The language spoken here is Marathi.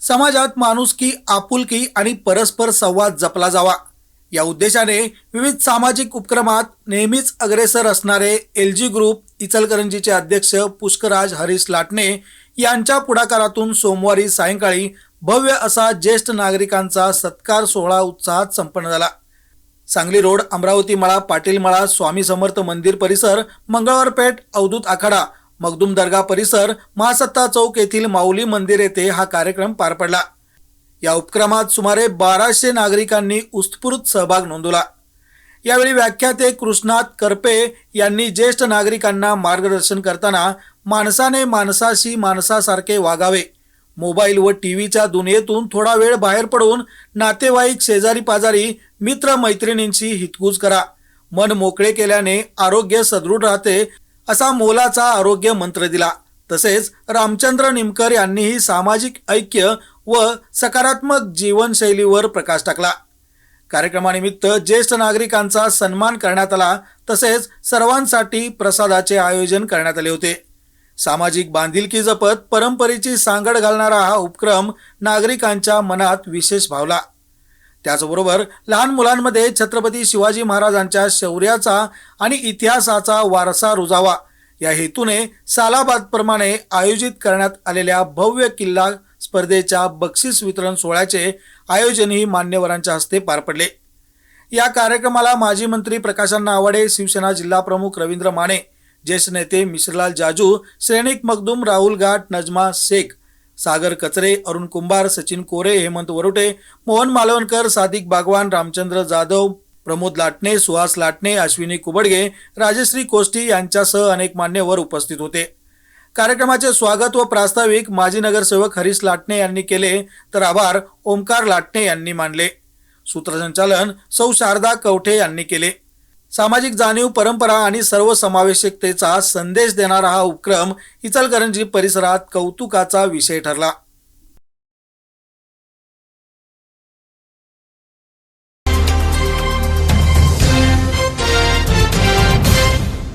समाजात माणुसकी, आपुलकी आणि परस्पर संवाद जपला जावा या उद्देशाने विविध सामाजिक उपक्रमात नेहमीच अग्रेसर असणारे LG ग्रुप इचलकरंजीचे अध्यक्ष पुष्कराज हरीश लाटणे यांच्या पुढाकारातून सोमवारी सायंकाळी भव्य असा ज्येष्ठ नागरिकांचा सत्कार सोहळा उत्साहात संपन्न झाला। सांगली रोड, अमरावती मळा, पाटील मळा, स्वामी समर्थ मंदिर परिसर, मंगळवार पेठ, अवधूत आखाडा, मखदूम दर्गा परिसर, महासत्ता चौक येथील माऊली मंदिर येथे हा कार्यक्रम पार पडला। या उपक्रमात सुमारे 1200 नागरिकांनी उत्स्फूर्त सहभाग नोंदवला। यावेळी व्याख्याते कृष्णात करपे यांनी ज्येष्ठ नागरिकांना मार्गदर्शन करताना माणसाने माणसाशी माणसासारखे वागावे, मोबाईल व टीव्हीच्या दुनियेतून थोडा वेळ बाहेर पडून नातेवाईक, शेजारी पाजारी, मित्र मैत्रिणींशी हितगुज करा, मन मोकळे केल्याने आरोग्य सदृढ राहते असा मोलाचा आरोग्य मंत्र दिला। तसेच रामचंद्र निमकर यांनीही सामाजिक ऐक्य व सकारात्मक जीवनशैलीवर प्रकाश टाकला। कार्यक्रमानिमित्त ज्येष्ठ नागरिकांचा सन्मान करण्यात आला। तसेच सर्वांसाठी प्रसादाचे आयोजन करण्यात आले होते। सामाजिक बांधिलकी जपत परंपरेची सांगड घालणारा हा उपक्रम नागरिकांच्या मनात विशेष भावला। त्याचबरोबर लहान मुलांमध्ये छत्रपती शिवाजी महाराजांच्या शौर्याचा आणि इतिहासाचा वारसा रुजावा या हेतूने सालाबादप्रमाणे आयोजित करण्यात आलेल्या भव्य किल्ला स्पर्धेच्या बक्षीस वितरण सोहळ्याचे आयोजनही मान्यवरांच्या हस्ते पार पडले। या कार्यक्रमाला माजी मंत्री प्रकाशअण्णा आवाडे, शिवसेना जिल्हा प्रमुख रवींद्र माने, ज्येष्ठ नेते मिश्रलाल जाजू, श्रेणिक मखदूम, राहुल घाट, नजमा शेख, सागर कचरे, अरुण कुंभार, सचिन कोरे, हेमंत वरुटे, मोहन मालवणकर, सादिक बागवान, रामचंद्र जाधव, प्रमोद लाटणे, सुहास लाटणे, अश्विनी कुबडगे, राजश्री कोष्टी यांच्यासह अनेक मान्यवर उपस्थित होते। कार्यक्रमाचे स्वागत व प्रास्ताविक माजी नगरसेवक हरीश लाटणे यांनी केले, तर आभार ओमकार लाटणे यांनी मानले। सूत्रसंचालन सौ शारदा कवठे यांनी केले। सामाजिक जाणीव, परंपरा आणि सर्वसमावेशकतेचा संदेश देणारा हा उपक्रम इचलकरंजी परिसरात कौतुकाचा विषय ठरला।